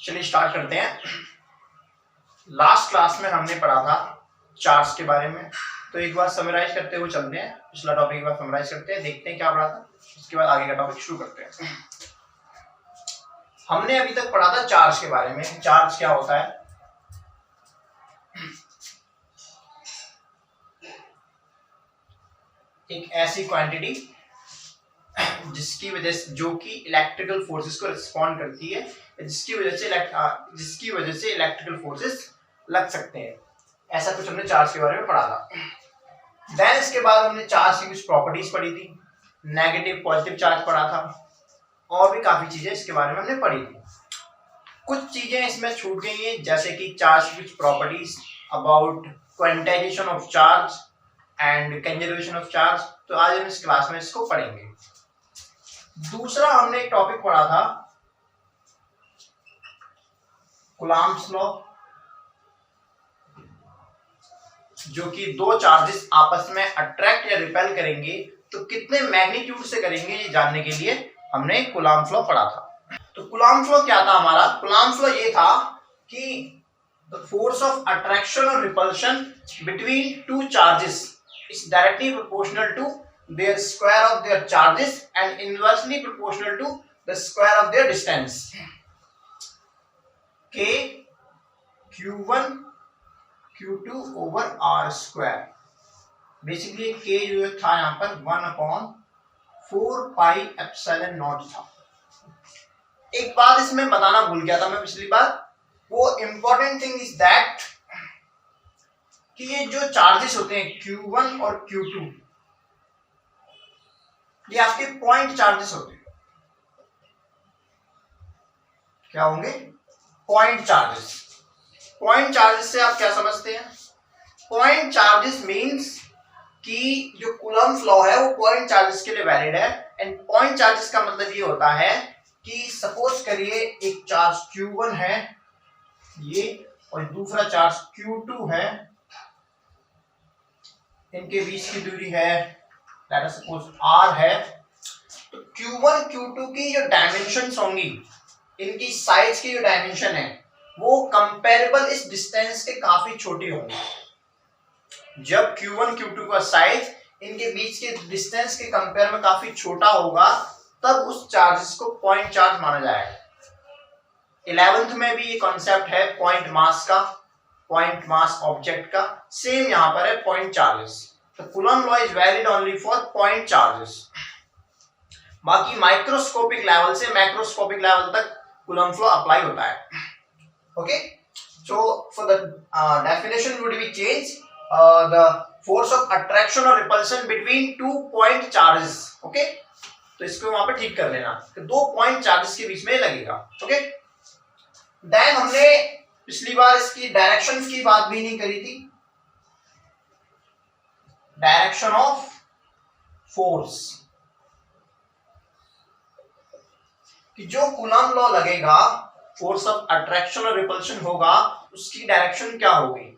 चलिए स्टार्ट करते हैं। लास्ट क्लास में हमने पढ़ा था चार्ज के बारे में, तो एक बार समराइज करते हुए चलते हैं। पिछला टॉपिक एक बार समराइज करते हैं, देखते हैं क्या पढ़ा था, उसके बाद आगे का टॉपिक शुरू करते हैं। हमने अभी तक पढ़ा था चार्ज के बारे में। चार्ज क्या होता है? एक ऐसी क्वांटिटी जिसकी वजह से, जो कि इलेक्ट्रिकल फोर्सेस को रिस्पॉन्ड करती है, जिसकी वजह से इलेक्ट्रिकल फोर्सेस लग सकते हैं। ऐसा कुछ हमने चार्ज के बारे में पढ़ा था। देन इसके बाद हमने चार्ज की कुछ प्रॉपर्टीज पढ़ी थी, नेगेटिव पॉजिटिव चार्ज पढ़ा था, और भी काफी चीजें इसके बारे में हमने पढ़ी थी। कुछ चीजें इसमें छूट गई हैं, जैसे कि चार्ज की कुछ properties about quantization of charge and conservation of charge. तो आज हम इस क्लास में इसको पढ़ेंगे। दूसरा हमने एक टॉपिक पढ़ा था कूलम्ब्स लॉ, जो कि दो चार्जेस आपस में अट्रैक्ट या रिपेल करेंगे तो कितने मैग्नीट्यूड से करेंगे, ये जानने के लिए हमने कूलम्ब्स लॉ पढ़ा था। तो कूलम्ब्स लॉ क्या था हमारा? कूलम्ब्स लॉ ये था कि द फोर्स ऑफ अट्रैक्शन और repulsion between two charges is directly proportional to their square of their charges and inversely proportional to the square of their distance. K Q1 Q2 over R square. Basically K जो था यहाँ पर 1/4 pi epsilon not था। एक बात इसमें बताना भूल गया था मैं पिछली बार, वो इंपॉर्टेंट थिंग इज दैट कि ये जो चार्जेस होते हैं Q1 और Q2, ये आपके पॉइंट चार्जेस होते हैं। क्या होंगे? Point charges. पॉइंट चार्जेस से आप क्या समझते हैं? पॉइंट चार्जेस मींस कि जो कूलम्ब्स लॉ है वो पॉइंट चार्जेस के लिए वैलिड है। एंड पॉइंट चार्जेस का मतलब ये होता है कि सपोज करिए एक चार्ज Q1 है ये, और दूसरा चार्ज Q2 है, इनके बीच की दूरी है लेट अस सपोज R है। तो Q1 Q2 की जो डायमेंशंस होंगी, इनकी साइज की जो डायमेंशन है वो कंपेरेबल इस डिस्टेंस के काफी छोटी होंगी। जब Q1 Q2 का साइज इनके बीच के डिस्टेंस के कंपेयर में काफी छोटा होगा, तब उस चार्जेस को पॉइंट चार्ज माना जाएगा। 11th में भी ये कॉन्सेप्ट है पॉइंट मास का, पॉइंट मास ऑब्जेक्ट का। सेम यहां पर है पॉइंट चार्जेस। तो Coulomb law is valid only for point charges. बाकी माइक्रोस्कोपिक लेवल से मैक्रोस्कोपिक लेवल तक कूलम्ब लॉ अप्लाई होता है। Okay, so for the definition would be change the force of attraction और repulsion between two point charges. Okay, तो इसको वहां पे ठीक कर लेना कि दो पॉइंट चार्जेस के बीच में लगेगा। ओके, देन हमने पिछली बार इसकी डायरेक्शन की बात भी नहीं करी थी, डायरेक्शन ऑफ फोर्स, कि जो कूलम्ब लॉ लगेगा, फोर्स ऑफ अट्रैक्शन और रिपल्शन होगा, उसकी डायरेक्शन क्या होगी?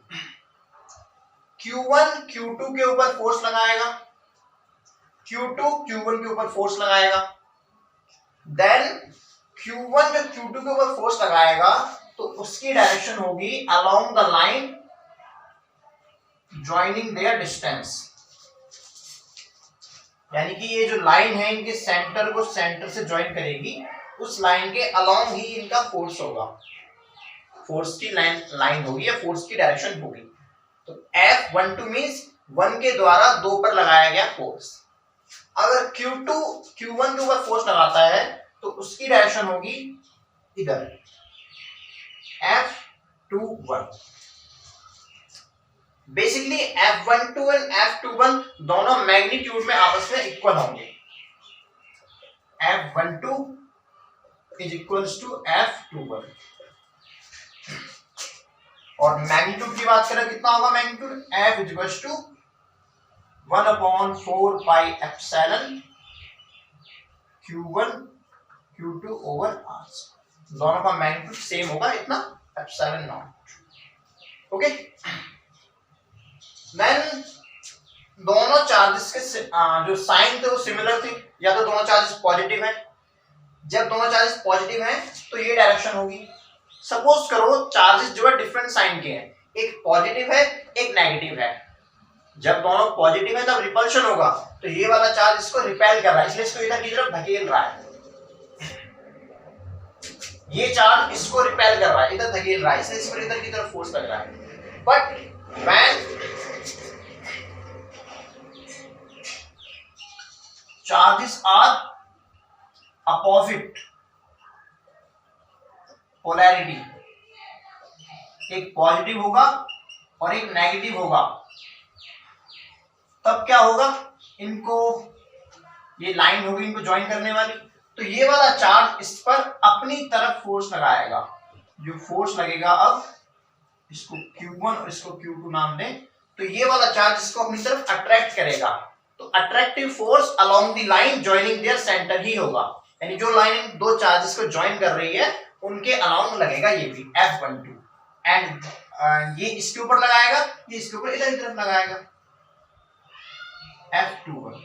Q1 Q2 के ऊपर फोर्स लगाएगा, Q2 Q1 के ऊपर फोर्स लगाएगा। देन Q1 जो Q2 के ऊपर फोर्स लगाएगा तो उसकी डायरेक्शन होगी along the line joining their distance. यानी कि ये जो लाइन है इनके सेंटर को सेंटर से ज्वाइन करेगी, उस लाइन के अलोंग ही इनका फोर्स होगा, फोर्स की लाइन होगी या फोर्स की डायरेक्शन होगी। तो F12 मींस 1 के द्वारा 2 पर लगाया गया फोर्स। अगर Q2 Q1 के ऊपर फोर्स लगाता है तो उसकी डायरेक्शन होगी इधर, F21। Basically F12 and F21 दोनों मैग्नीट्यूड में आपस में इक्वल होंगे। F12 is equals to F21। और मैग्नीट्यूड की बात करें कितना होगा magnitude? F is equals to 1/4 pi epsilon Q1 Q2 over R। दोनों का मैग्नीट्यूड सेम होगा, इतना एप्सिलॉन नॉट। ओके, देन दोनों चार्जेस के जो साइन थे वो सिमिलर थे, या तो दोनों चार्जेस पॉजिटिव हैं। जब दोनों चार्जेस पॉजिटिव हैं तो ये डायरेक्शन होगी, सपोज करो चार्जेस जो है डिफरेंट साइन के हैं, एक पॉजिटिव है एक नेगेटिव है। जब दोनों पॉजिटिव है तब रिपल्शन होगा, तो ये वाला चार्ज इसको रिपेल कर रहा है, इसलिए इसको इधर की तरफ धकेल रहा है। ये चार्ज इसको रिपेल कर रहा है, इधर धकेल रहा है, इसलिए इस पर इधर की तरफ फोर्स लग रहा है। But when charges are opposite polarity, एक पॉजिटिव होगा और एक नेगेटिव होगा, तब क्या होगा, इनको ये लाइन होगी इनको ज्वाइन करने वाली, तो ये वाला चार्ज इस पर अपनी तरफ फोर्स लगाएगा। जो फोर्स लगेगा, अब इसको Q1 और इसको Q2 नाम दें, तो ये वाला चार्ज इसको अपनी तरफ अट्रैक्ट करेगा। तो attractive force along the line joining their centre ही होगा, यानी जो लाइन दो चार्जेस को ज्वाइन कर रही है उनके अलोंग लगेगा ये भी F12, एंड ये इसके ऊपर लगाएगा, ये इसके ऊपर इधर की तरफ लगाएगा F21.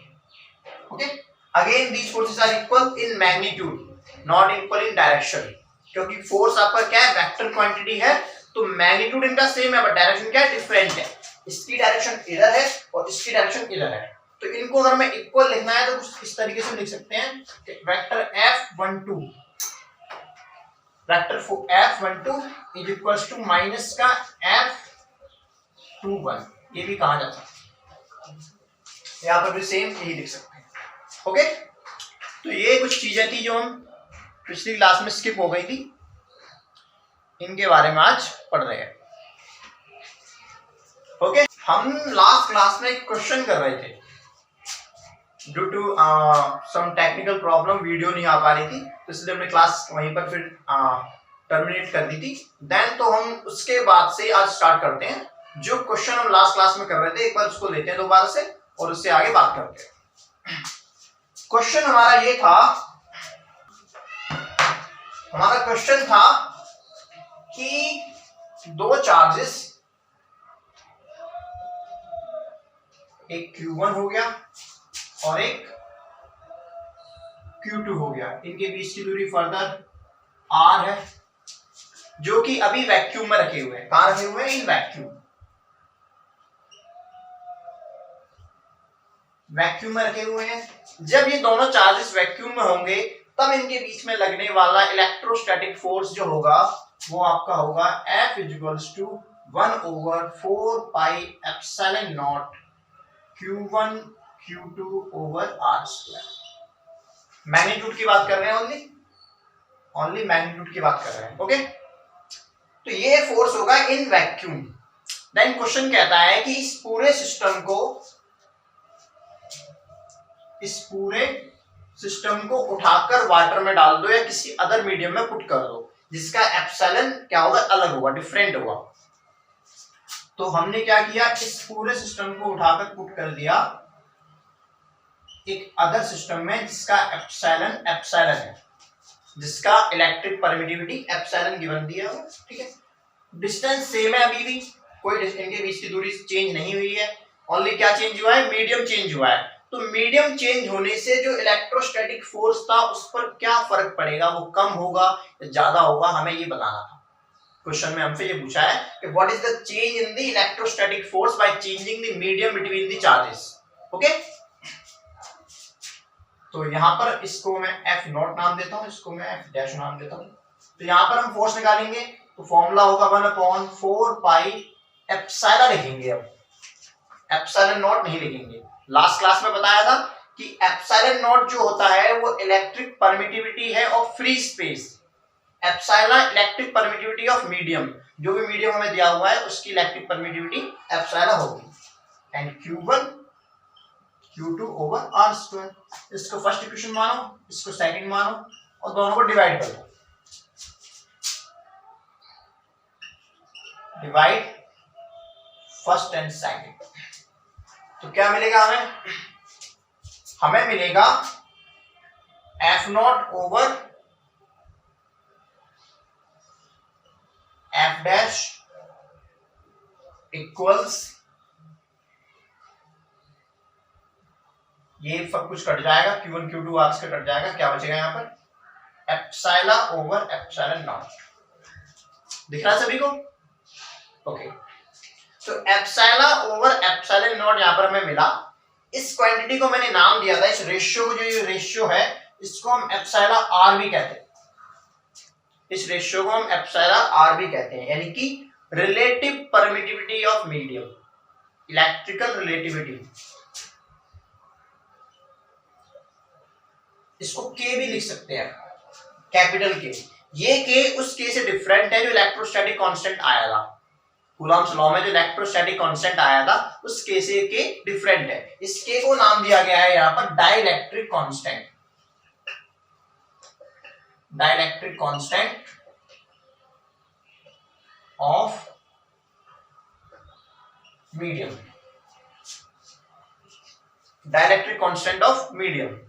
Okay, again these forces are equal in magnitude, not equal in direction, क्योंकि फोर्स आपका क्या है, वेक्टर क्वांटिटी है, तो मैग्नीट्यूड इनका सेम है बट डायरेक्शन क्या है, डिफरेंट है। इसकी डायरेक्शन इधर है और इसकी डायरेक्शन इधर है, तो इनको अगर मैं इक्वल लिखना है तो कुछ इस तरीके से लिख सकते हैं, vector F12 vector F12 is equals to minus का F21, ये भी कहा जा सकता है, यहाँ पर भी सेम यही लिख सकते हैं। ओके, तो ये कुछ चीजें थी जो हम पिछली क्लास में स्किप हो गई थी, इनके बारे में आज पढ़ रहे हैं। ओके, हम लास्ट क्लास में एक क्वेश्चन कर रहे थे, due to some technical problem video नहीं आ पा रही थी, तो इसलिए हमने क्लास वहीं पर फिर टर्मिनेट कर दी थी। देन तो हम उसके बाद से आज स्टार्ट करते हैं। जो क्वेश्चन हम लास्ट क्लास में कर रहे थे एक बार उसको लेते हैं दोबारा से और उससे आगे बात करते हैं। क्वेश्चन हमारा ये था, हमारा क्वेश्चन था कि दो चार्जेस, एक Q1 हो गया और एक Q2 हो गया, इनके बीच की दूरी फर्दर R है, जो कि अभी वैक्यूम में रखे हुए हैं। कहां रखे हुए हैं, इन वैक्यूम में रखे हुए हैं। जब ये दोनों चार्जेस वैक्यूम में होंगे तब इनके बीच में लगने वाला इलेक्ट्रोस्टैटिक फोर्स जो होगा वो आपका होगा F = 1/4 pi epsilon not Q1 Q2 over R²। Magnitude की बात कर रहे हैं, ओनली मैग्नीट्यूड की बात कर रहे हैं। ओके, तो ये फोर्स होगा इन वैक्यूम। देन क्वेश्चन कहता है कि इस पूरे सिस्टम को उठाकर वाटर में डाल दो या किसी अदर मीडियम में पुट कर दो, जिसका एप्सिलॉन क्या होगा, अलग होगा, डिफरेंट होगा। तो हमने क्या किया, इस पूरे सिस्टम को उठाकर पुट कर दिया एक अदर सिस्टम में जिसका एप्सिलॉन है, जिसका इलेक्ट्रिक परमिटिविटी एप्सिलॉन गिवन दिया हो। ठीक है, डिस्टेंस सेम है, अभी भी कोई इनके बीच की दूरी चेंज नहीं हुई है, ओनली क्या चेंज हुआ है, मीडियम चेंज हुआ है। तो मीडियम चेंज होने से जो इलेक्ट्रोस्टैटिक फोर्स था उस पर क्या फर्क पड़ेगा, वो कम होगा या ज्यादा होगा, हमें ये बताना था। क्वेश्चन में हमसे ये पूछा है कि what is the change in the electrostatic force by changing the medium between the charges. Okay, तो यहाँ पर इसको मैं F0 नाम देता हूँ, इसको मैं F' नाम देता हूँ। तो यहाँ पर हम फोर्स निकालेंगे तो फॉर्मूला होगा 1/4 पाई एप्सिलॉन लिखेंगे। अब एप्सिलॉन नॉट नहीं लिखेंगे। लास्ट क्लास में बताया था कि एप्सिलॉन नॉट जो होता है वो इलेक्ट्रिक परमिटिविटी है of free space, epsilon electric permittivity of medium, जो भी मीडियम हमें दिया हुआ है उसकी इलेक्ट्रिक परमिटिविटी एप्सिलॉन होगी, and Q1 Q2 over R²। इसको फर्स्ट इक्वेशन मानो, इसको सेकंड मानो और दोनों को डिवाइड कर दो। डिवाइड फर्स्ट एंड सेकंड, तो क्या मिलेगा हमें, हमें मिलेगा F0 ओवर F' इक्वल्स, ये सब कुछ कट जाएगा, Q1 Q2 R से कट जाएगा, क्या बचेगा यहाँ पर, एप्सिलॉन ओवर एप्सिलॉन नॉट। दिख रहा है सभी को? ओके, तो एप्सिलॉन ओवर एप्सिलॉन नॉट यहां पर हमें मिला। इस क्वांटिटी को मैंने नाम दिया था, इस रेशियो को, जो ये रेशियो है इसको हम एप्सिलॉन आर भी कहते हैं। इस रेशियो को हम एप्सिलॉन आर भी कहते हैं, यानी कि relative permittivity of medium, electrical relativity. इसको के भी लिख सकते हैं, कैपिटल के। ये के उस के से डिफरेंट है जो इलेक्ट्रोस्टैटिक कांस्टेंट आया था कूलॉम्स लॉ में, जो इलेक्ट्रोस्टैटिक कांस्टेंट आया था उस के से के डिफरेंट है। इस के को नाम दिया गया है यहां पर dielectric constant, dielectric constant of medium, dielectric constant of medium.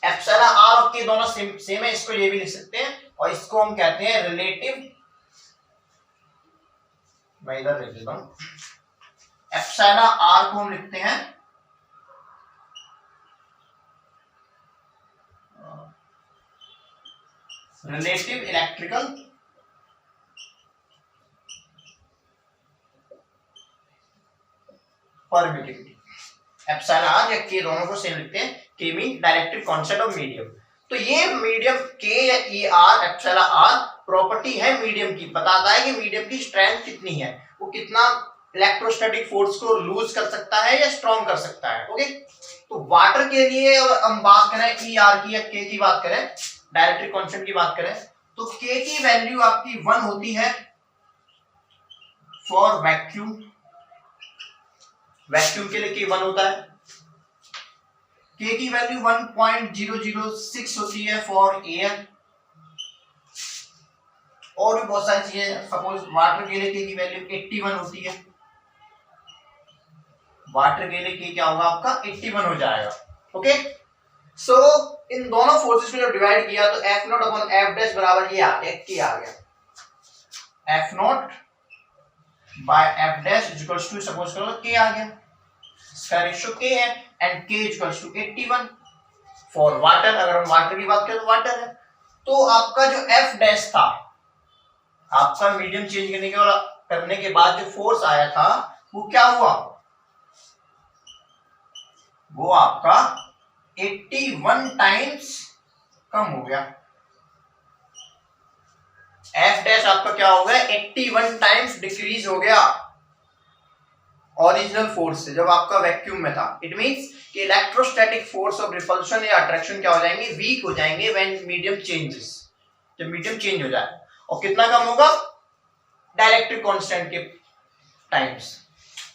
Epsilon R और के दोनों सेम है, इसको ये भी लिख सकते हैं, और इसको हम कहते हैं रिलेटिव, मैं इधर लिख देता हूं। एप्सिलॉन आर को हम लिखते हैं relative electrical permittivity. Epsilon R या के दोनों को सेम लिखते हैं, K mean dielectric constant of medium. तो ये मीडियम के या E R epsilon R property है मीडियम की, बताता है कि मीडियम की स्ट्रेंथ कितनी है, वो कितना इलेक्ट्रोस्टैटिक फोर्स को लूज कर सकता है या स्ट्रॉन्ग कर सकता है। ओके, तो वाटर के लिए हम बात करें ई आर की या के की बात करें, डाइलेक्ट्रिक कांस्टेंट की बात करें, तो के की वैल्यू आपकी 1 होती है फॉर वैक्यूम, वैक्यूम के लिए के 1 होता है। के की वैल्यू 1.006 होती है फॉर एयर, और भी बहुत सारी चीजें। सपोज वाटर के लिए के की वैल्यू 81 होती है, वाटर के लिए के क्या होगा आपका 81 हो जाएगा। ओके, सो इन दोनों फोर्सेस को जब डिवाइड किया तो F nought upon F dash बराबर ये आ गया, के आ गया, F nought by F dash equals to, suppose करो के आ गया, इसका रेशियो के है, एंड के इक्वल्स टू 81 फॉर वाटर। अगर हम वाटर की बात करें तो वाटर है, तो आपका जो एफ डैश था, आपका मीडियम चेंज करने के बाद जो फोर्स आया था वो क्या हुआ, वो आपका 81 टाइम्स कम हो गया। एफ डैश आपका क्या हो गया, 81 टाइम्स डिक्रीज हो गया ओरिजिनल फोर्स से, जब आपका वैक्यूम में था। इट मींस कि इलेक्ट्रोस्टैटिक फोर्स ऑफ रिपल्शन या अट्रैक्शन क्या हो जाएंगे, वीक हो जाएंगे व्हेन मीडियम चेंजेस, जब मीडियम चेंज हो जाए। और कितना कम होगा, डाइलेक्ट्रिक कांस्टेंट के टाइम्स।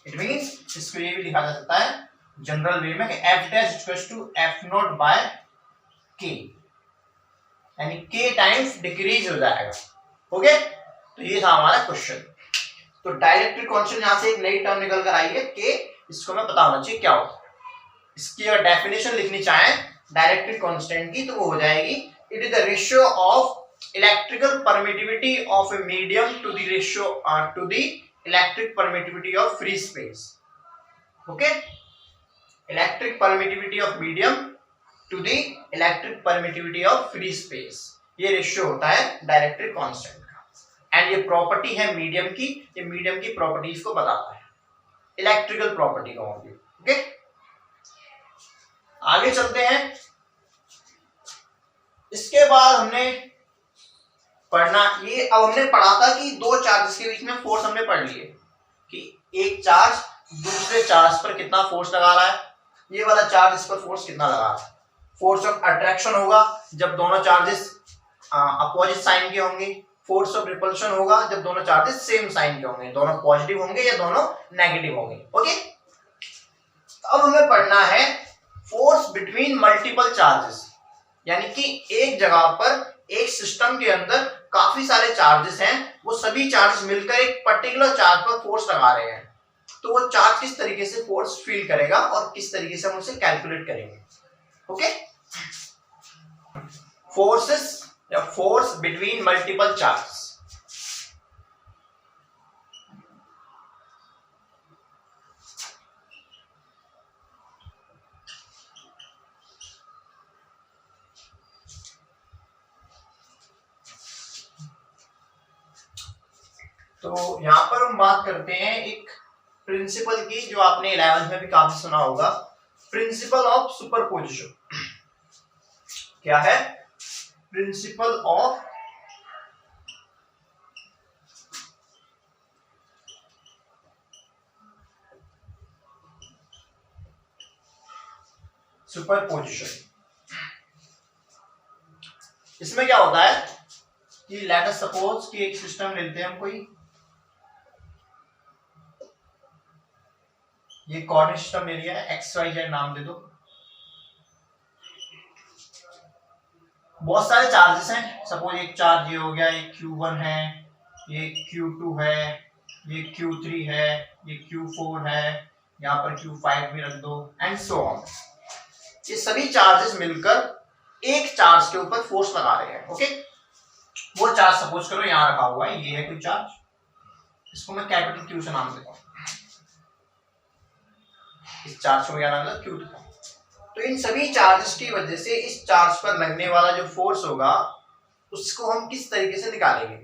इट मींस इसको ये भी लिखा जा सकता है जनरल वे में कि F dash equals to F nought by K, यानी के टाइम्स डिक्रीज हो जाएगा। ओके, तो ये था हमारा क्वेश्चन। तो डाइलेक्ट्रिक कांस्टेंट यहां से एक नई टर्म निकल कर आई है के, इसको मैं पता होना चाहिए क्या होता है। इसकी अगर डेफिनेशन लिखनी चाहें डाइलेक्ट्रिक कांस्टेंट की तो वो हो जाएगी, it is the ratio of electrical permittivity of a medium to the ratio to the electric permittivity of free space. Okay, electric permittivity of medium to the electric permittivity of free space, ये ratio होता है dielectric constant का। And ये property है medium की, ये medium की properties को बताता है, इलेक्ट्रिकल प्रॉपर्टी का होगी। ओके, आगे चलते हैं। इसके बाद हमने पढ़ना ये, अब हमने पढ़ा था कि दो चार्जेस के बीच में फोर्स हमने पढ़ लिए कि एक चार्ज दूसरे चार्ज पर कितना फोर्स लगा रहा है, ये वाला चार्ज इस पर फोर्स कितना लगा रहा है। फोर्स ऑफ अट्रैक्शन होगा जब दोनों चार्जेस अपोजिट साइन के होंगे, फोर्स ऑफ रिपल्शन होगा जब दोनों चार्जेस सेम साइन के होंगे, दोनों पॉजिटिव होंगे या दोनों नेगेटिव होंगे। ओके, अब हमें पढ़ना है फोर्स बिटवीन मल्टीपल चार्जेस, यानी कि एक जगह पर एक सिस्टम के अंदर काफी सारे चार्जेस हैं, वो सभी चार्जेस मिलकर एक पर्टिकुलर चार्ज पर फोर्स लगा रहे हैं, तो वो चार्ज किस तरीके से फोर्स फील करेगा और किस तरीके से हम उसे कैलकुलेट करेंगे। ओके, फोर्सेस या फोर्स बिटवीन मल्टीपल चार्जेस। तो यहाँ पर हम बात करते हैं एक प्रिंसिपल की, जो आपने 11th में भी काफी सुना होगा, प्रिंसिपल ऑफ सुपरपोजिशन। क्या है? Principle of superposition. इसमें क्या होता है कि लेट अस सपोज कि एक सिस्टम लेते हैं हम कोई, ये कोऑर्डिनेट सिस्टम ले लिया है, एक्स वाई जेड नाम दे दो। बहुत सारे चार्जेस हैं, सपोज एक चार्ज ये हो गया, एक Q1 है, ये Q2 है, ये Q3 है, ये Q4 है, यहाँ पर Q5 भी रख दो एंड सो ऑन। ये सभी चार्जेस मिलकर एक चार्ज के ऊपर फोर्स लगा रहे हैं। ओके, वो चार्ज सपोज करो यहाँ रखा हुआ है, ये है कोई चार्ज, इसको मैं कैपिटल Q से नाम देता हूँ, इस चार्ज को क्या नाम देता हूँ? Q2। तो इन सभी चार्जेस की वजह से इस चार्ज पर लगने वाला जो फोर्स होगा उसको हम किस तरीके से निकालेंगे?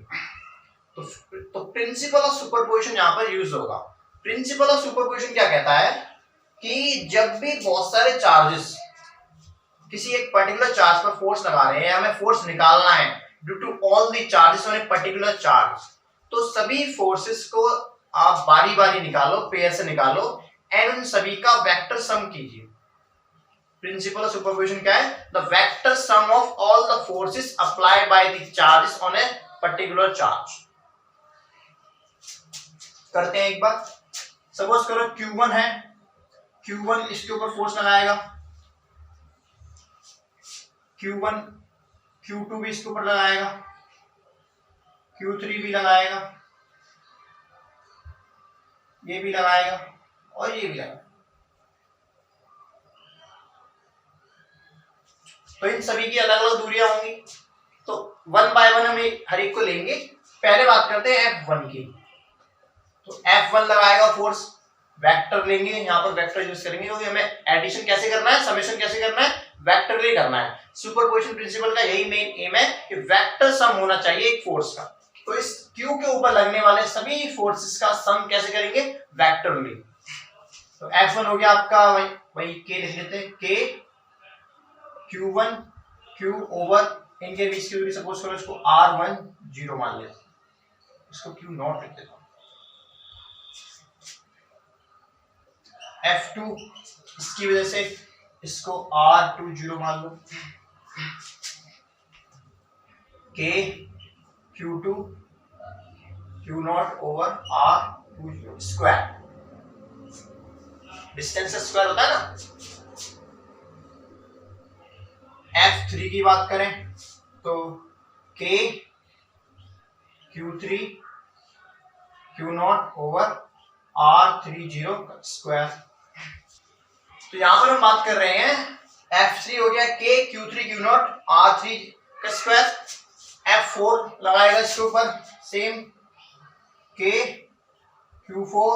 तो प्रिंसिपल ऑफ सुपरपोजिशन यहाँ पर यूज होगा। प्रिंसिपल ऑफ सुपरपोजिशन क्या कहता है कि जब भी बहुत सारे चार्जेस किसी एक पर्टिकुलर चार्ज पर फोर्स लगा रहे हैं, हमें फोर्स निकालना है due to all the charges on a particular charge, तो सभी फोर्सेस को आप बारी बारी निकालो, पेयर से निकालो एंड उन सभी का वेक्टर सम कीजिए। प्रिंसिपल ऑफ सुपरपोजिशन क्या है? The vector sum of all the forces applied by the charges on a particular charge. करते हैं एक बार, सपोज करो Q1 है, Q1 इसके ऊपर फोर्स लगाएगा, Q1 Q2 भी इसके ऊपर लगाएगा, Q3 भी लगाएगा, ये भी लगाएगा और ये भी लगाएगा। तो इन सभी की अलग अलग दूरियां होंगी, तो वन बाय वन हम हर एक को लेंगे। पहले बात करते हैं F1 की। तो F1 लगाएगा फोर्स, वेक्टर लेंगे, यहाँ पर वेक्टर यूज करेंगे क्योंकि हमें एडिशन कैसे करना है, समेशन कैसे करना है, वेक्टर ले करना है। सुपरपोजिशन प्रिंसिपल का यही मेन एम है कि वेक्टर सम होना चाहिए एक फोर्स का। तो इस Q के ऊपर लगने वाले सभी फोर्सेस का सम कैसे करेंगे? वेक्टर ले। तो F1 हो गया आपका, वही K लिख लेते हैं, K Q1 Q ओवर इनके बीच की दूरी सपोज करो इसको R1 0 मान लेते हैं, इसको Q नॉट लिख देता हूं। F2 इसकी वजह से इसको R2 0 मान लो, K Q2 Q not over R2 0 square, distance का स्क्वायर होता है ना। F3 की बात करें तो K Q3 Q not over R30 square. तो यहां पर हम बात कर रहे हैं F3 हो गया K Q3 Q not R3 का स्क्वायर, F4 लगाएगा इसके ऊपर same K Q4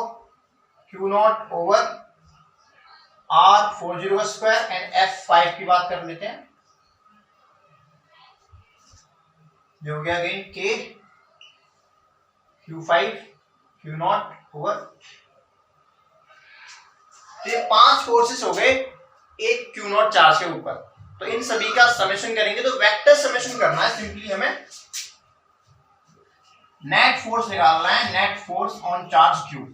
Q not over R40 का स्क्वायर एंड F5 की बात कर लेते हैं, जो हो गया again K Q5 Q not over. तो ये 5 फोर्सेस हो गए एक Q नॉट चार्ज के ऊपर। तो इन सभी का समेशन करेंगे, तो वेक्टर समेशन करना है, सिंपली हमें नेट फोर्स निकालना है, net force on charge Q।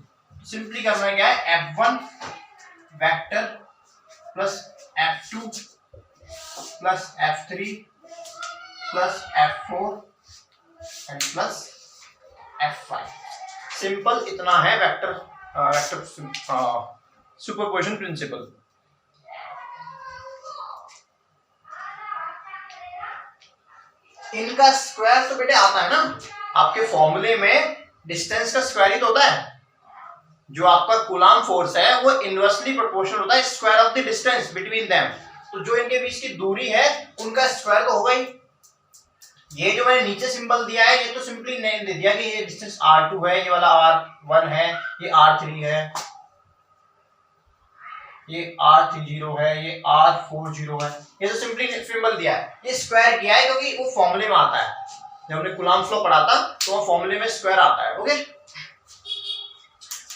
Simply करना है क्या है, F1 vector plus F2 plus F3 plus F4 and plus F5। Simple इतना है वेक्टर सुपरपोजिशन प्रिंसिपल। इनका स्क्वायर तो बेटे आता है ना आपके फॉर्मूले में, डिस्टेंस का स्क्वायर ही तो होता है। जो आपका कूलाम फोर्स है वो इनवर्सली प्रोपोर्शनल होता है square of the distance between them. तो जो इनके बीच की दूरी है उनका स्क्वायर तो होगा ही। ये जो मैंने नीचे सिंबल दिया है ये तो सिंपली नेम दे दिया कि ये डिस्टेंस R2 है, ये वाला R1 है, ये R3 है, ये R30 है, ये R40 है, ये तो सिंपली सिंबल दिया है, ये स्क्वायर किया है क्योंकि वो फॉर्मूले में आता है। जब हमने कूलम्ब्स लॉ पढ़ा था तो वह फॉर्मूले में स्क्वायर आता है। ओके,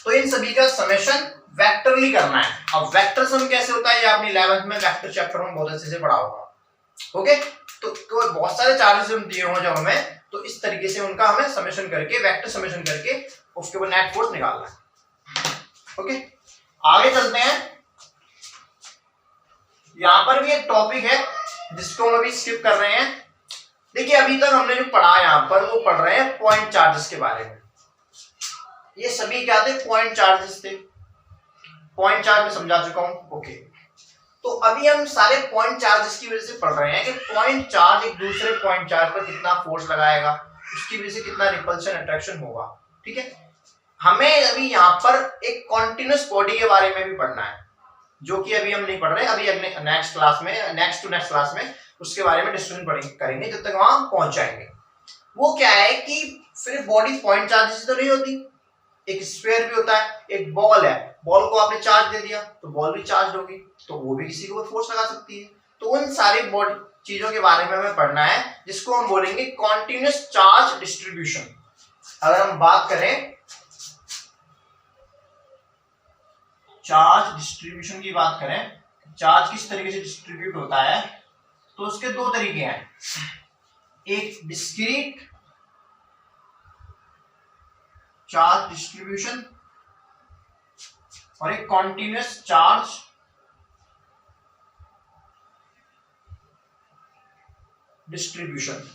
तो इन सभी का समेशन वेक्टरली करना है। अब वेक्टर सम कैसे होता है ये आपने 11th में वेक्टर चैप्टर में बहुत अच्छे से पढ़ा होगा। ओके, तो बहुत सारे चार्जेस हम दिए होंगे जब हमें, तो इस तरीके से उनका हमें समेशन करके, वेक्टर समेशन करके उसके ऊपर नेट फोर्स निकालना है। ओके, आगे चलते हैं। यहां पर भी एक टॉपिक है जिसको हम अभी स्किप कर रहे हैं। देखिए अभी तक हमने जो पढ़ा यहां पर वो पढ़ रहे हैं पॉइंट चार्जेस के बारे में। ये सभी क्या थे? पॉइंट चार्जेस थे। पॉइंट चार्ज में समझा चुका हूं। ओके, तो अभी हम सारे पॉइंट चार्जेस की वजह से पढ़ रहे हैं कि पॉइंट चार्ज एक दूसरे पॉइंट चार्ज पर कितना फोर्स लगाएगा, उसकी वजह से कितना रिपल्शन अट्रैक्शन होगा। ठीक है, हमें अभी यहाँ पर एक कॉन्टिन्यूस बॉडी के बारे में भी पढ़ना है, जो कि अभी हम नहीं पढ़ रहे। अभी अगले नेक्स्ट क्लास में, नेक्स्ट टू नेक्स्ट क्लास में उसके बारे में डिस्कशन करेंगे जब तक वहां पहुंच जाएंगे। वो क्या है कि फिर बॉडी पॉइंट चार्जेस तो नहीं होती, एक स्फीयर भी होता है, एक बॉल है, बॉल को आपने चार्ज दे दिया तो बॉल भी चार्ज होगी, तो वो भी किसी के ऊपर फोर्स लगा सकती है। तो उन सारी बॉडी चीजों के बारे में हमें पढ़ना है जिसको हम बोलेंगे कॉन्टिन्यूस चार्ज डिस्ट्रीब्यूशन। अगर हम बात करें चार्ज डिस्ट्रीब्यूशन की बात करें, चार्ज किस तरीके से डिस्ट्रीब्यूट होता है, तो उसके दो तरीके हैं, एक डिस्क्रीट चार्ज डिस्ट्रीब्यूशन और एक कॉन्टिन्यूस चार्ज डिस्ट्रीब्यूशन।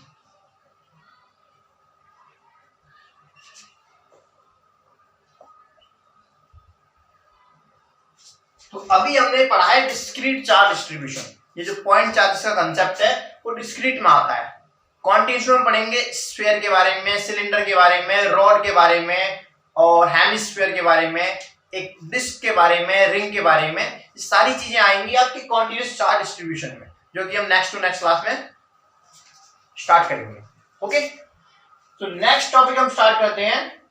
तो अभी हमने पढ़ा है डिस्क्रीट चार्ज डिस्ट्रीब्यूशन। ये जो पॉइंट चार्ज का कंसेप्ट है वो डिस्क्रीट में आता है। कॉन्टिन्यूस में पढ़ेंगे स्फीयर के बारे में, सिलेंडर के बारे में, रॉड के बारे में और हेमिस्फीयर के बारे में, एक डिस्क के बारे में, रिंग के बारे में। ये सारी चीजें आएंगी आपकी कॉन्टिन्यूस चार्ज डिस्ट्रीब्यूशन में, जो कि हम नेक्स्ट टू नेक्स्ट क्लास में स्टार्ट करेंगे। ओके, तो नेक्स्ट टॉपिक हम स्टार्ट करते हैं,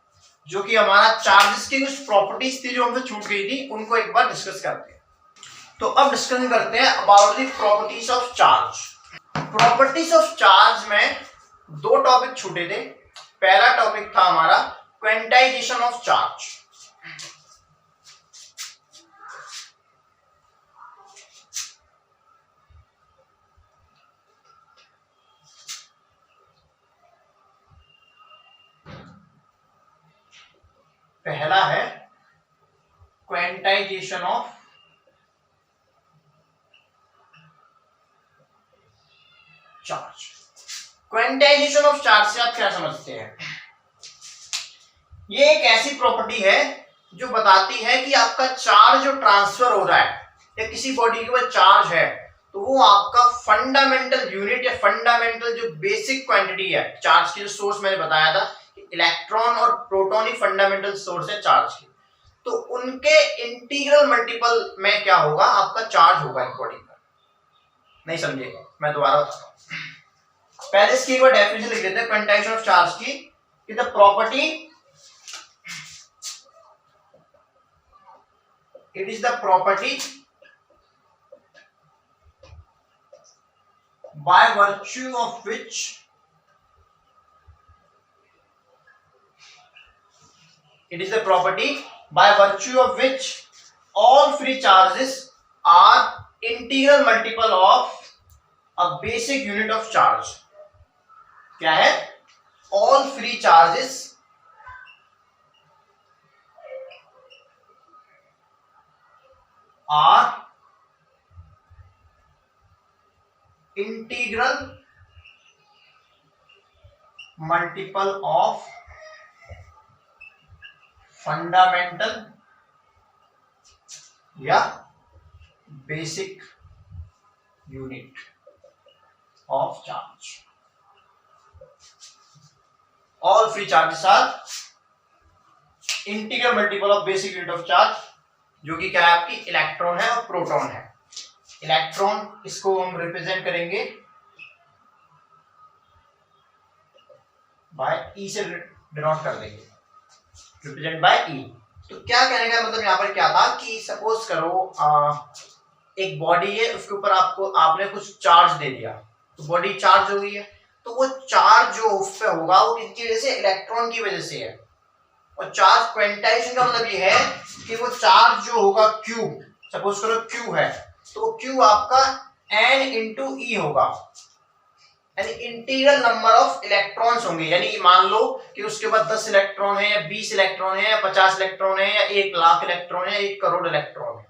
जो कि हमारा चार्जेस की कुछ प्रॉपर्टीज थी जो हमसे छूट गई थी, उनको एक बार डिस्कस करते हैं। तो अब डिस्कशन करते हैं about the properties of charge. Properties of charge में दो टॉपिक छूटे थे। पहला टॉपिक था हमारा क्वांटाइजेशन ऑफ चार्ज। पहला है quantization of charge. Quantization of charge से आप क्या समझते हैं? ये एक ऐसी प्रॉपर्टी है जो बताती है कि आपका चार्ज जो ट्रांसफर हो रहा है या किसी बॉडी के ऊपर चार्ज है, तो वो आपका फंडामेंटल यूनिट या फंडामेंटल जो बेसिक क्वांटिटी है चार्ज की, जो सोर्स मैंने बताया था इलेक्ट्रॉन और प्रोटॉन ही फंडामेंटल सोर्स है चार्ज की, तो उनके इंटीग्रल मल्टीपल में क्या होगा, आपका चार्ज होगा एक बॉडी पर। नहीं समझे? मैं दोबारा बताता हूं। पहले इसकी एक बार डेफिनेशन लिख देते हैं क्वांटाइजेशन ऑफ चार्ज की, कि the property, it is the property by virtue of which it is the property by virtue of which all free charges are integral multiple of a basic unit of charge। क्या है? all free charges are integral multiple of fundamental या basic unit of charge. All free charges are integral multiple of basic unit of charge, जो कि क्या है आपकी electron है और प्रोटॉन है। इलेक्ट्रॉन इसको हम रिप्रेजेंट करेंगे बाय ई से डिनोट कर देंगे, रिप्रेजेंट बाय ई। तो क्या कहने का मतलब यहाँ पर क्या था कि सपोज करो एक बॉडी है, उसके ऊपर आपने कुछ चार्ज दे दिया, तो बॉडी चार्ज हो गई है। तो वो चार्ज जो उस पे होगा वो किसकी वजह से, इलेक्ट्रॉन की वजह से है। और चार्ज क्वांटाइजेशन का मतलब ये है कि वो चार्ज जो होगा Q, सपोज करो Q है, तो Q आपका N into E होगा, यानी इंटीग्रल नंबर ऑफ इलेक्ट्रॉन्स होंगे। यानी कि मान लो कि उसके बाद 10 इलेक्ट्रॉन है या 20 इलेक्ट्रॉन है या 50 इलेक्ट्रॉन है या 1 लाख इलेक्ट्रॉन है, 1 करोड़ इलेक्ट्रॉन है,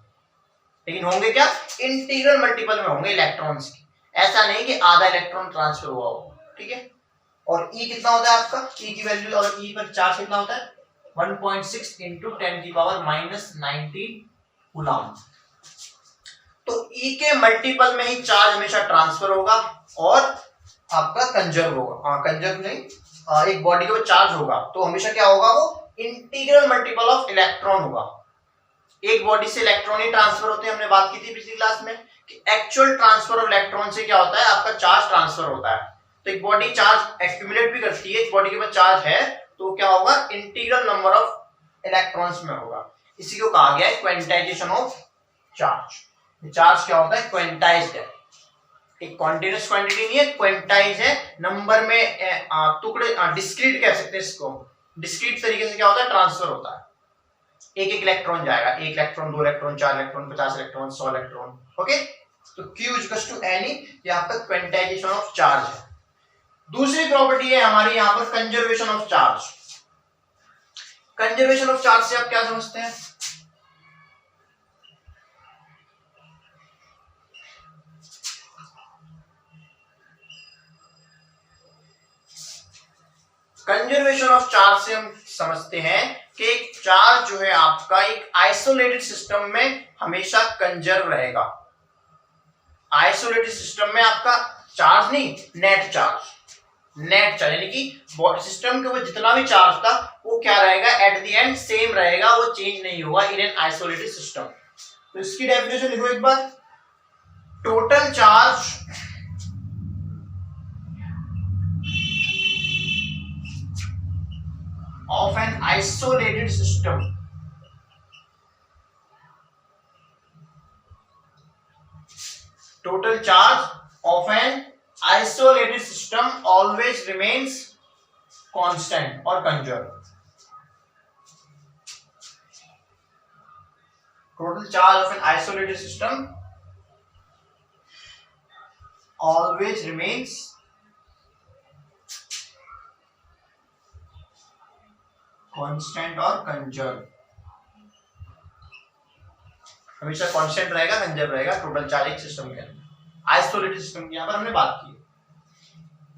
लेकिन होंगे क्या, इंटीग्रल मल्टीपल में होंगे इलेक्ट्रॉन्स की। ऐसा नहीं कि आधा इलेक्ट्रॉन ट्रांसफर हुआ हो, ठीक है। और E कितना होता है आपका, E की वैल्यू, और E पर चार्ज कितना होता है, 1.6 into 10⁻⁻19 कूलम। तो E के मल्टीपल में ही चार्ज हमेशा ट्रांसफर होगा और आपका कंजर्व होगा। कंजर्व नहीं, एक बॉडी के ऊपर चार्ज होगा तो हमेशा क्या होगा, वो इंटीग्रल मल्टीपल ऑफ इलेक्ट्रॉन होगा। एक बॉडी से इलेक्ट्रॉन ही ट्रांसफर होते हैं, हमने बात की थी पिछली क्लास में कि एक्चुअल ट्रांसफर ऑफ इलेक्ट्रॉन से क्या होता है, आपका चार्ज ट्रांसफर होता है। तो एक बॉडी चार्ज एक्यूमुलेट भी करती है, एक बॉडी के ऊपर चार्ज है तो क्या होगा, इंटीग्रल नंबर ऑफ इलेक्ट्रॉन्स में होगा। इसी को कहा गया है क्वांटाइजेशन ऑफ चार्ज। चार्ज क्या होता है, क्वांटाइज्ड है, एक कॉन्टिन्यूस क्वांटिटी नहीं है, क्वांटाइज है, नंबर में टुकड़े, डिस्क्रीट कह सकते हैं इसको। डिस्क्रीट तरीके से क्या होता है, ट्रांसफर होता है, एक एक इलेक्ट्रॉन जाएगा, 1 electron, 2 electron, 4 electron, 50 electron, 100 electron, okay. तो Q इक्वल्स टू Ne, ये आपका क्वांटाइजेशन ऑफ चार्ज है। दूसरी प्रॉपर्टी है हमारी यहाँ पर conservation of charge. Conservation of charge से आप क्या समझते हैं, कंजर्वेशन ऑफ चार्ज से हम समझते हैं कि एक चार्ज जो है आपका एक आइसोलेटेड सिस्टम में हमेशा कंजर्व रहेगा। आइसोलेटेड सिस्टम में आपका चार्ज नहीं, नेट चार्ज, नेट चार्ज यानी कि सिस्टम के ऊपर जितना भी चार्ज था वो क्या रहेगा, एट द एंड सेम रहेगा, वो चेंज नहीं होगा इन एन आइसोलेटेड सिस्टम। तो इसकी डेफिनेशन लिखो एक बार, total charge of an isolated system total charge of an isolated system always remains constant or conserved. Total charge of an isolated system always remains constant और conserve, हमेशा constant रहेगा, conserve रहेगा total charge एक system के अंदर। Isolated system की यहां पर हमने बात की।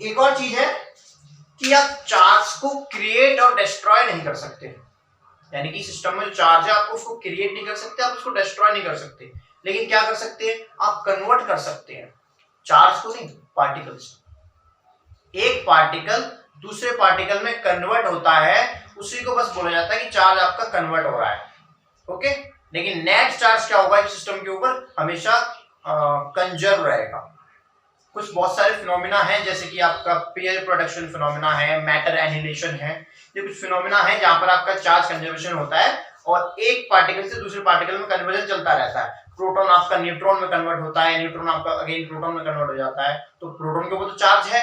एक और चीज है कि आप चार्ज को क्रिएट और डिस्ट्रॉय नहीं कर सकते, यानी कि सिस्टम में जो चार्ज है आप उसको क्रिएट नहीं कर सकते, आप उसको डिस्ट्रॉय नहीं कर सकते, लेकिन क्या कर सकते हैं, आप कन्वर्ट कर सकते हैं चार्ज को, नहीं पार्टिकल्स। एक पार्टिकल दूसरे पार्टिकल में कन्वर्ट होता है, उसी को बस बोला जाता है कि चार्ज आपका कन्वर्ट हो रहा है, ओके। लेकिन नेट चार्ज क्या होगा इस सिस्टम के ऊपर, हमेशा कंजर्व रहेगा। कुछ बहुत सारे फिनोमिना हैं, जैसे कि आपका पेयर प्रोडक्शन फिनोमिना है, मैटर एनिहिलेशन है, ये कुछ फिनोमिना है जहां पर आपका चार्ज कंजर्वेशन होता है और एक पार्टिकल से दूसरे पार्टिकल में कन्वर्जन चलता रहता है। प्रोटॉन आपका न्यूट्रॉन में कन्वर्ट होता है, न्यूट्रॉन आपका अगेन प्रोटॉन में कन्वर्ट हो जाता है। तो प्रोटॉन के ऊपर तो चार्ज है,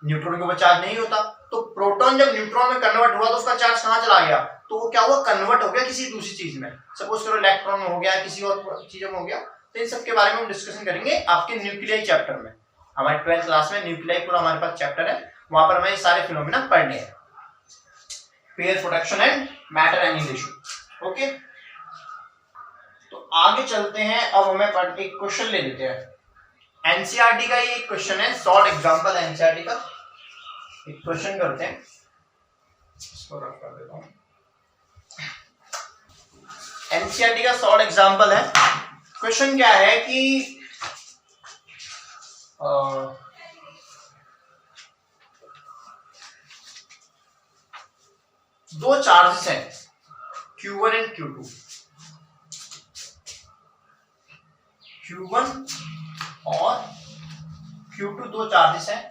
न्यूट्रॉन के ऊपर चार्ज नहीं होता। तो प्रोटॉन जब न्यूट्रॉन में कन्वर्ट हुआ तो उसका चार्ज कहां चला गया, तो वो क्या हुआ, कन्वर्ट हो गया किसी दूसरी चीज में, सपोज करो इलेक्ट्रॉन में हो गया, किसी और चीजों में हो गया। तो इन सब के बारे में हम डिस्कशन करेंगे आपके न्यूक्लियाई चैप्टर में। हमारे 12th क्लास में न्यूक्लियाई पूरा हमारे पास चैप्टर है, वहां पर हमें सारे फिनोमिना पढ़ने हैं, pair production and matter annihilation, okay. तो आगे चलते हैं, अब हमें एक क्वेश्चन ले लेते हैं। एनसीईआरटी का ये क्वेश्चन है, शॉर्ट एग्जांपल एनसीईआरटी का एक क्वेश्चन करते हैं, इसको रख कर देता हूं। एनसीईआरटी का शॉर्ट एग्जांपल है। क्वेश्चन क्या है कि दो चार्जेस हैं Q1 एंड Q2। Q1 और Q2 दो चार्जेस हैं,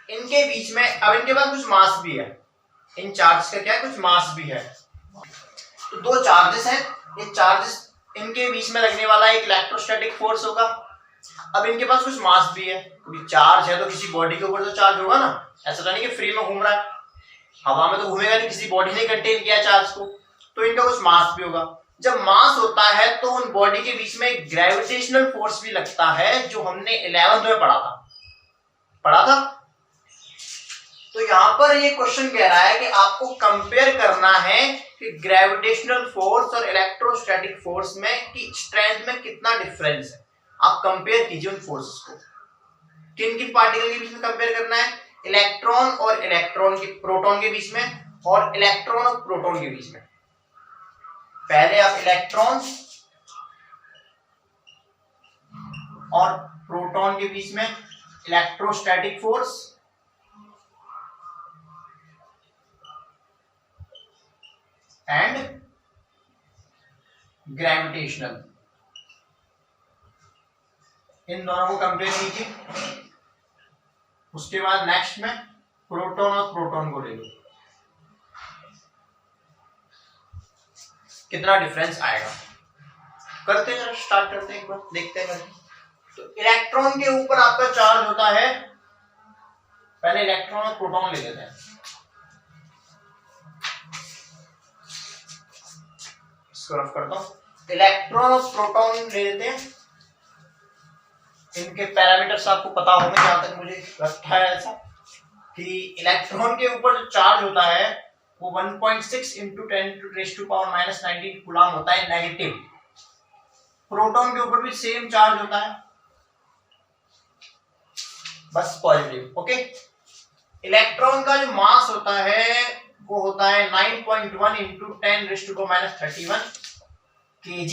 इनके बीच में, अब इनके पास कुछ मास भी है, इन चार्ज का क्या है, कुछ मास भी है। तो दो चार्जेस हैं, ये चार्जेस, इनके बीच में लगने वाला एक इलेक्ट्रोस्टैटिक फोर्स होगा, अब इनके पास कुछ मास भी है, क्योंकि चार्ज है तो किसी बॉडी के ऊपर तो चार्ज होगा ना, ऐसा तो नहीं कि फ्री में घूम रहा है, हवा में तो घूमेगा नहीं, किसी बॉडी ने कंटेन किया चार्ज को, तो इनका कुछ मास भी होगा। जब मास होता है तो उन बॉडी के बीच में ग्रेविटेशनल फोर्स भी लगता है, जो हमने 11th में पढ़ा था। तो यहां पर ये क्वेश्चन कह रहा है कि आपको कंपेयर करना है कि ग्रेविटेशनल फोर्स और इलेक्ट्रोस्टैटिक फोर्स में की स्ट्रेंथ में कितना डिफरेंस है। आप कंपेयर कीजिए उन फोर्सेस को। किन किन पार्टिकल के बीच में कंपेयर करना है? इलेक्ट्रॉन और इलेक्ट्रॉन के, प्रोटॉन के बीच में, और इलेक्ट्रॉन और प्रोटॉन के बीच में। पहले आप इलेक्ट्रॉन और प्रोटॉन के बीच में इलेक्ट्रोस्टैटिक फोर्स, एंड ग्रेविटेशनल, इन दोनों को कंपेयर कीजिए। उसके बाद नेक्स्ट में प्रोटॉन और प्रोटॉन को ले लो, कितना डिफरेंस आएगा। करते हैं, स्टार्ट करते हैं, एक बार देखते हैं। तो इलेक्ट्रॉन के ऊपर आपका चार्ज होता है, पहले इलेक्ट्रॉन और प्रोटॉन ले लेते हैं। इसको रफ करता हूं। इलेक्ट्रॉन और प्रोटॉन ले लेते हैं। इनके पैरामीटर्स आपको पता होंगे, जहां तक मुझे लगता है ऐसा कि इलेक्ट्रॉन के ऊपर जो चार्ज होता है वो 1.6 इंटू 10⁻⁻⁹ कूलम होता है नेगेटिव। प्रोटॉन के ऊपर भी सेम चार्ज होता है, बस पॉजिटिव। ओके, इलेक्ट्रॉन का जो मास होता है वो होता है 9.1 इंटू 10⁻31 kg,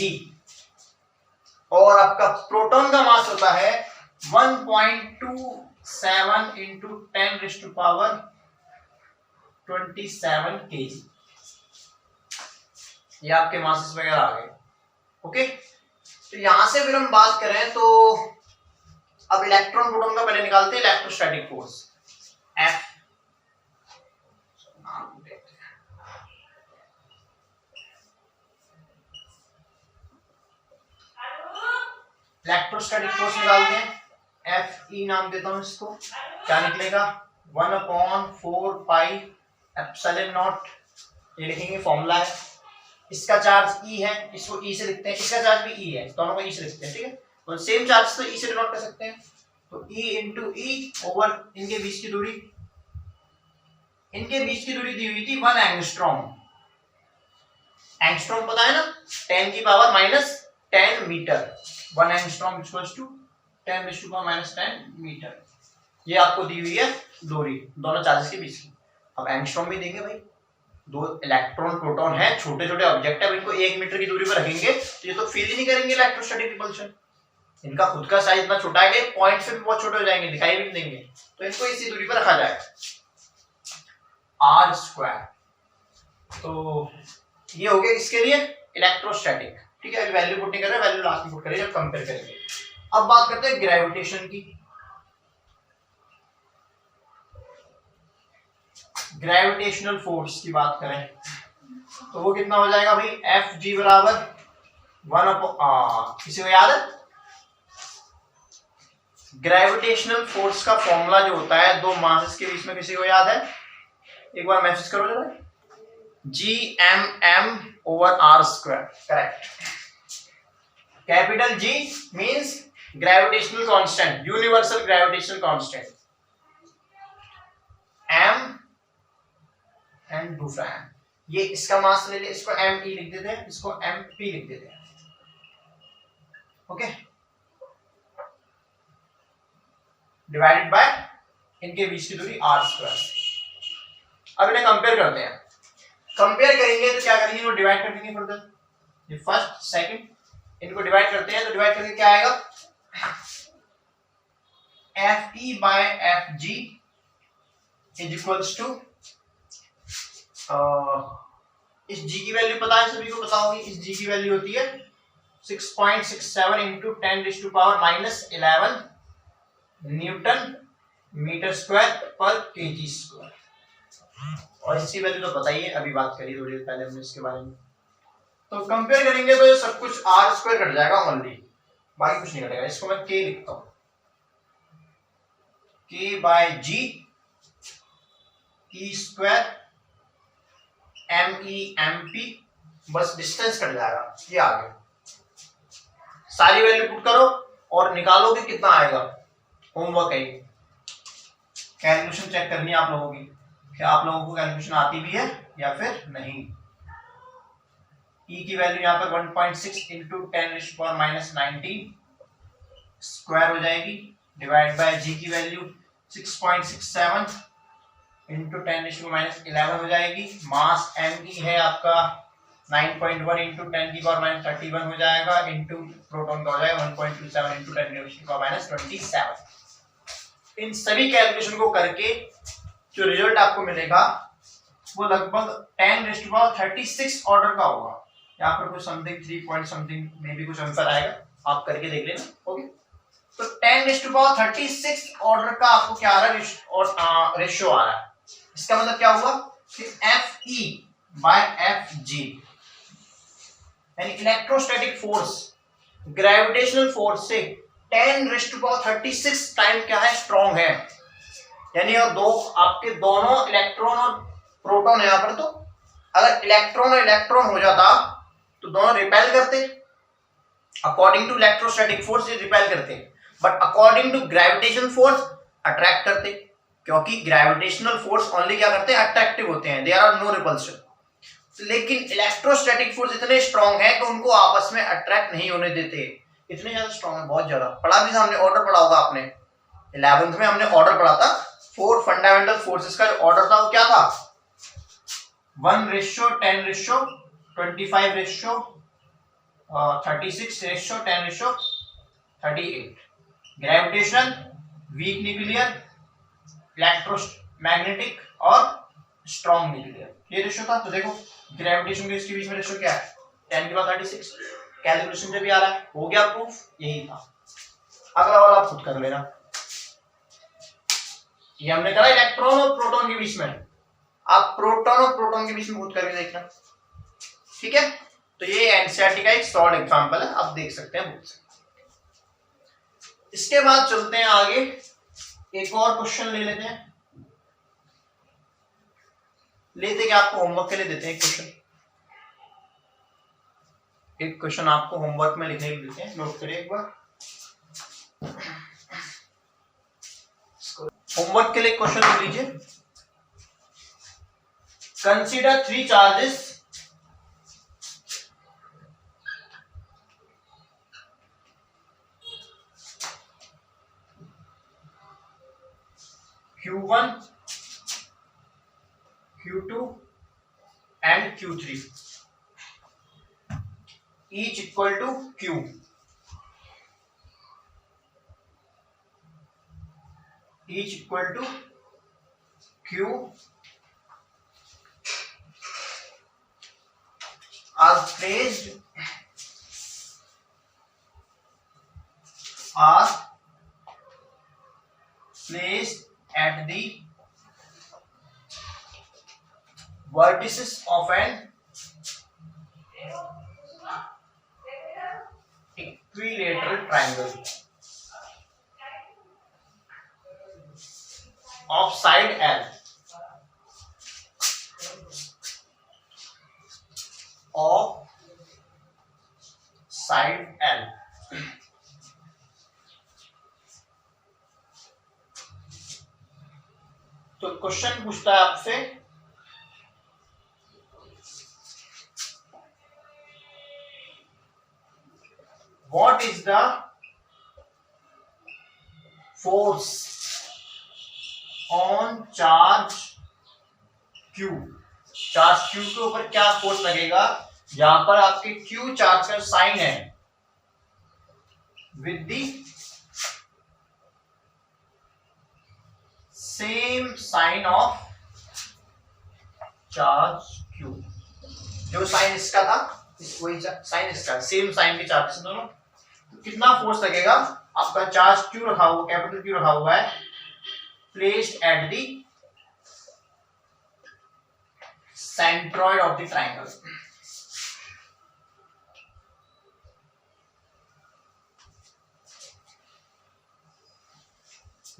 और आपका प्रोटॉन का मास होता है 1.27 इंटू 10⁻27 kg। ये आपके मासेस वगैरह आ गए। ओके, तो यहां से फिर हम बात करें तो अब इलेक्ट्रॉन प्रोटॉन का पहले निकालते हैं electrostatic force F। Electrostatic force निकालते हैं, Fe नाम देता हूं इसको। क्या निकलेगा? 1/4 पाई एप्सिलॉन नॉट, ये लिखेंगे, फॉर्मूला है। इसका चार्ज E है, इसको E से लिखते हैं, इसका चार्ज भी E है, दोनों को E से लिखते हैं, ठीक है। तो सेम चार्ज तो E से डिनोट कर सकते हैं, तो E इंटू E ओवर इनके बीच की दूरी। इनके बीच की दूरी दी हुई थी 1 एंगस्ट्रॉम। एंगस्ट्रॉम पता है ना, 10⁻⁻10 metre. 1 angstrom equals to 10⁻⁻10 metre. ये आपको दी हुई है दूरी दोनों चार्जेस के बीच की। अब एंगस्ट्रॉम भी देंगे भाई, दो इलेक्ट्रॉन प्रोटॉन है, छोटे छोटे ऑब्जेक्ट है, इनको 1 मीटर की दूरी पर रखेंगे तो ये तो फील ही नहीं करेंगे इलेक्ट्रोस्टैटिक रिपल्शन। इनका खुद का साइज इतना छोटा है कि पॉइंट से भी बहुत छोटे हो जाएंगे, दिखाई भी नहीं देंगे, तो इनको इसी दूरी पर रखा जाएगा, r²। तो ये हो गया इसके लिए इलेक्ट्रोस्टैटिक, ठीक है। अभी वैल्यू पुट नहीं कर रहे, वैल्यू लास्ट में पुट करेंगे जब कंपेयर करेंगे। अब बात करते हैं ग्रेविटेशन की। ग्रेविटेशनल फोर्स की बात करें तो वो कितना हो जाएगा भाई? Fg बराबर 1/r। किसी को याद है ग्रेविटेशनल फोर्स का फॉर्मूला जो होता है दो मासेस के बीच में? किसी को याद है? एक बार मैसेज करो जरा। Gmm/r², correct. Capital G means gravitational constant, universal gravitational constant. m and दूसरा m, ये इसका मास ले ले, इसको me लिख देते हैं, इसको mp लिख देते हैं। ओके, डिवाइडेड बाय इनके बीच की दूरी r²। अब इन्हें कंपेयर करते हैं। कंपेयर करेंगे तो क्या करेंगे? इनको डिवाइड कर देंगे फर्दर, ये फर्स्ट सेकंड, इनको डिवाइड करते हैं तो डिवाइड करके क्या आएगा? Fe/Fg इज इक्वल्स टू, इस g की वैल्यू पता है सभी को, पता होगी। इस g की वैल्यू होती है 6.67 इंटू 10⁻⁻11 न्यूटन मीटर स्क्वायर पर kg स्क्वायर। और इसकी वैल्यू तो पता ही है, अभी बात करी थोड़ी देर पहले हमने इसके बारे में। तो कंपेयर करेंगे तो ये सब कुछ r² कट जाएगा ओनली, बाकी कुछ नहीं घटेगा। इसको मैं k लिखता हूं, k/g e स्क्वायर MEMP, बस डिस्टेंस कट जाएगा, ये आ गया। सारी वैल्यू पुट करो और निकालो कि कितना आएगा। होमवर्क है, कैलकुलेशन चेक करनी है आप लोगों की, क्या आप लोगों को कैलकुलेशन आती भी है या फिर नहीं। e की वैल्यू यहाँ पर 1.6 इंटू 10⁻⁻19 स्क्वायर हो जाएगी, डिवाइड बाय g की वैल्यू 6.67 इंटू 10⁻11 हो जाएगी। मास me है आपका 9.1 इंटू 10⁻31 हो जाएगा, इंटू प्रोटॉन का हो जाएगा 1.27 इंटू 10⁻27। इन सभी कैलकुलेशन को करके जो रिजल्ट आपको मिलेगा वो लगभग 10⁻36 ऑर्डर का होगा। यहाँ पर कुछ समथिंग 3 पॉइंट समथिंग में भी कुछ आंसर आएगा, आप करके देख लेना। ओके, तो 10⁻36 ऑर्डर का आपको क्या आ रहा है, रेशियो आ रहा है। इसका मतलब क्या हुआ कि Fe/Fg यानी इलेक्ट्रोस्टैटिक फोर्स ग्रेविटेशनल फोर्स से 10⁻36 टाइम क्या है, स्ट्रॉन्ग है। यानी और दो आपके दोनों इलेक्ट्रॉन और प्रोटॉन है यहाँ पर, तो अगर इलेक्ट्रॉन और इलेक्ट्रॉन हो जाता तो दोनों रिपेल करते, अकॉर्डिंग टू इलेक्ट्रोस्टैटिक फोर्स ये रिपेल करते, but according to gravitational force attract करते, क्योंकि ग्रेविटेशनल फोर्स ओनली क्या करते हैं, अट्रैक्टिव होते हैं, देयर आर नो रिपल्शन। लेकिन इलेक्ट्रोस्टैटिक फोर्स इतने स्ट्रॉन्ग है कि उनको आपस में अट्रैक्ट नहीं होने देते, इतने ज्यादा स्ट्रॉन्ग है, बहुत ज्यादा। पढ़ा भी था हमने, ऑर्डर पढ़ा होगा आपने 11th में, हमने ऑर्डर पढ़ा था। 4 फंडामेंटल फोर्सेस का ऑर्डर था वो क्या था, 1:10:25:36:10:38। ग्रेविटेशन, वीक न्यूक्लियर, इलेक्ट्रोमैग्नेटिक और स्ट्रॉन्ग न्यूक्लियर, ये रेशियो था। तो देखो ग्रेविटेशन के इसके बीच में रेशियो क्या है, 10⁻36। कैलकुलेशन से भी आ रहा है, हो गया प्रूफ, यही था। अगला वाला आप खुद कर लेना। ये हमने करा इलेक्ट्रॉन और प्रोटॉन के बीच में, आप प्रोटॉन और प्रोटॉन के बीच में खुद करके देखना, ठीक है। तो ये एनसीईआरटी का एक शॉर्ट एग्जांपल है, आप देख सकते हैं बुक से। इसके बाद चलते हैं आगे, एक और क्वेश्चन ले लेते हैं। क्या आपको होमवर्क के लिए देते हैं एक क्वेश्चन आपको होमवर्क में लिखने के लिए देते हैं, नोट करिए एक बार। होमवर्क के लिए क्वेश्चन लिख लीजिए। Consider 3 charges Q1, Q2 and Q3 each equal to Q. Each equal to Q are placed at the vertices of an equilateral triangle of side L. Of side L. तो question पूछता है आपसे, what is the force on charge Q। Charge Q के ऊपर क्या force लगेगा, जहां पर आपके Q चार्ज का साइन है with the same sign of charge Q। जो साइन इसका था वही साइन इसका, सेम साइन के चार्ज दोनों। तो कितना फोर्स लगेगा, आपका चार्ज Q रखा हुआ, कैपिटल Q रखा हुआ है, placed at the centroid of the triangle.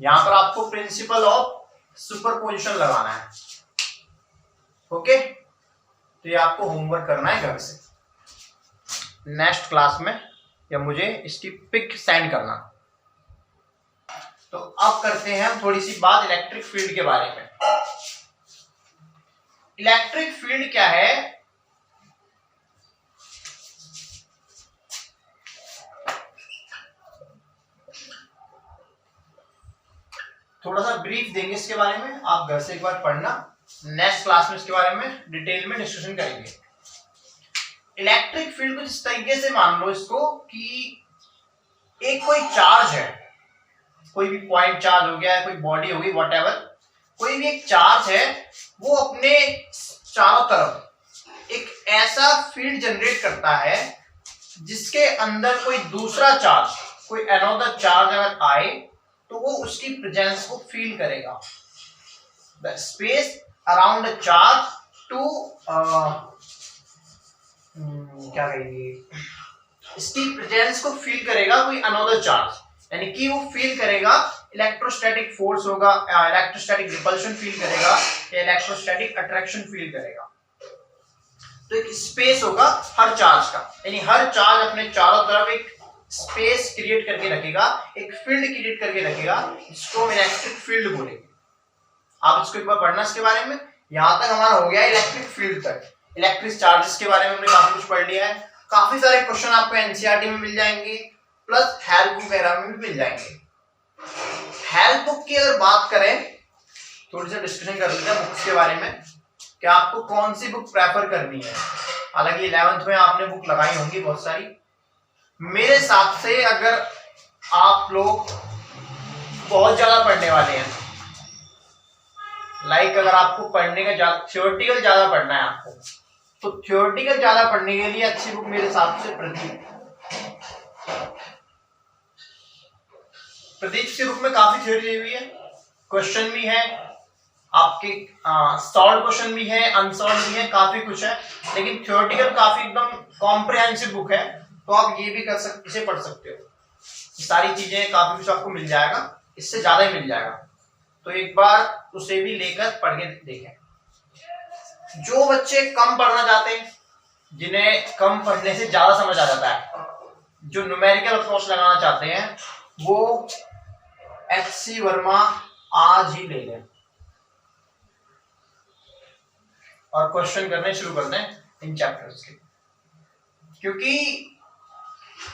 यहां पर आपको प्रिंसिपल ऑफ सुपरपोजिशन लगाना है। ओके, तो ये आपको होमवर्क करना है घर से, नेक्स्ट क्लास में, या मुझे इसकी पिक सेंड करना। तो अब करते हैं हम थोड़ी सी बात इलेक्ट्रिक फील्ड के बारे में। इलेक्ट्रिक फील्ड क्या है? थोड़ा सा ब्रीफ देंगे इसके बारे में, आप घर से एक बार पढ़ना, नेक्स्ट क्लास में इसके बारे में डिटेल में डिस्कशन करेंगे। इलेक्ट्रिक फील्ड को इस तरीके से मान लो इसको कि एक कोई चार्ज है, कोई भी पॉइंट चार्ज हो गया है, कोई बॉडी होगी, व्हाटएवर, कोई भी एक चार्ज है, वो अपने चारों तरफ एक ऐसा फील्ड जनरेट करता है जिसके अंदर कोई दूसरा चार्ज, कोई अनदर चार्ज अगर आए तो वो उसकी प्रेजेंस को फील करेगा। The space around a charge to क्या कहेंगे, इसकी प्रेजेंस को फील करेगा कोई अनदर चार्ज, यानी कि वो फील करेगा, इलेक्ट्रोस्टैटिक फोर्स होगा, इलेक्ट्रोस्टैटिक रिपल्शन फील करेगा या इलेक्ट्रोस्टैटिक अट्रैक्शन फील करेगा। तो एक स्पेस होगा हर चार्ज का, यानी हर चार्ज अपने चारों तरफ एक स्पेस क्रिएट करके रखेगा, एक फील्ड क्रिएट करके रखेगा, जिसको हम इलेक्ट्रिक फील्ड बोलेंगे। आप इसको एक बार पढ़ना इसके बारे में। यहां तक हमारा हो गया इलेक्ट्रिक फील्ड तक। इलेक्ट्रिक चार्जेस के बारे में हमने काफी कुछ पढ़ लिया है, काफी सारे क्वेश्चन आपको एनसीईआरटी में मिल जाएंगे, प्लस हेल्प बुक वगैरह में भी मिल जाएंगे। हेल्प बुक की अगर बात करें, थोड़ी सी डिस्कशन कर लेते हैं बुक्स के बारे में, कि आपको कौन सी बुक प्रेफर करनी है। हालांकि 11th में आपने बुक लगाई होंगी बहुत सारी। मेरे हिसाब से अगर आप लोग बहुत ज्यादा पढ़ने वाले हैं, लाइक अगर आपको पढ़ने का थ्योरेटिकल ज्यादा पढ़ना है आपको, तो थ्योरेटिकल ज्यादा पढ़ने के लिए अच्छी बुक मेरे हिसाब से प्रदीप की बुक में काफी थ्योरी दी हुई है, क्वेश्चन भी है आपके, सॉल्व क्वेश्चन भी है, अनसॉल्व भी है, काफी कुछ है। लेकिन थ्योरेटिकल काफी एकदम कॉम्प्रिहेंसिव बुक है, तो आप ये भी कर सकते, इसे पढ़ सकते हो। सारी चीजें काफी कुछ आपको मिल जाएगा, इससे ज्यादा ही मिल जाएगा, तो एक बार उसे भी लेकर पढ़ के देखें। जो बच्चे कम पढ़ना चाहते हैं, जिन्हें कम पढ़ने से ज्यादा समझ आ जाता है, जो न्यूमेरिकल अप्रोच लगाना चाहते हैं, वो एचसी वर्मा आज ही ले लें और क्वेश्चन करने शुरू कर दें इन चैप्टर्स के। क्योंकि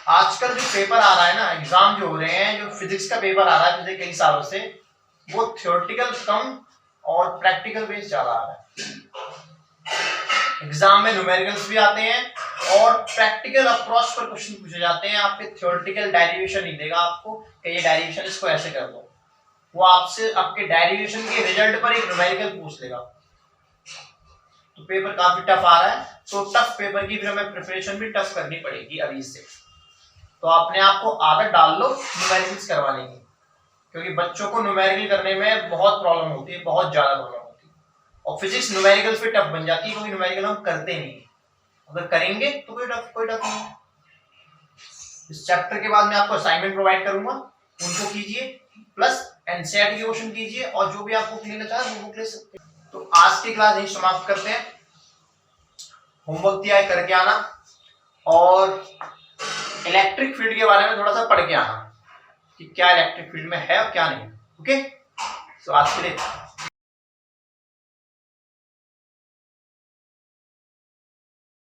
आजकल जो पेपर आ रहा है ना, एग्जाम जो हो रहे हैं, जो फिजिक्स का पेपर आ रहा है पिछले कई सालों से, वो थ्योरेटिकल कम और प्रैक्टिकल बेस ज्यादा आ रहा है। एग्जाम में न्यूमेरिकल्स भी आते हैं और प्रैक्टिकल अप्रोच पर क्वेश्चन पूछे जाते हैं। आपके थ्योरेटिकल डेरिवेशन नहीं देगा आपको कि ये डेरिवेशन इसको ऐसे कर दो, वो आपसे आपके डेरिवेशन के रिजल्ट पर एक न्यूमेरिकल पूछ लेगा। तो पेपर काफी टफ आ रहा है, तो टफ पेपर की फिर हमें प्रिपरेशन भी टफ करनी पड़ेगी अभी से। तो अपने आप को आदत डाल लो न्यूमेरिकल्स करवाने की, क्योंकि बच्चों को न्यूमेरिकल करने में बहुत प्रॉब्लम होती है, बहुत ज्यादा प्रॉब्लम होती है, और फिजिक्स न्यूमेरिकल पे टफ बन जाती है, क्योंकि न्यूमेरिकल हम करते नहीं, अगर करेंगे तो कोई टफ नहीं। इस चैप्टर के बाद मैं आपको असाइनमेंट प्रोवाइड करूंगा, उनको कीजिए, प्लस एनसीईआरटी के क्वेश्चन कीजिए, और जो भी आप बुक लेना चाहे वो बुक ले सकते हैं। तो आज की क्लास यही समाप्त करते हैं। होमवर्क दिया है, करके आना, और इलेक्ट्रिक फील्ड के बारे में थोड़ा सा पढ़ के आना कि क्या इलेक्ट्रिक फील्ड में है और क्या नहीं। ओके, तो आज के लिए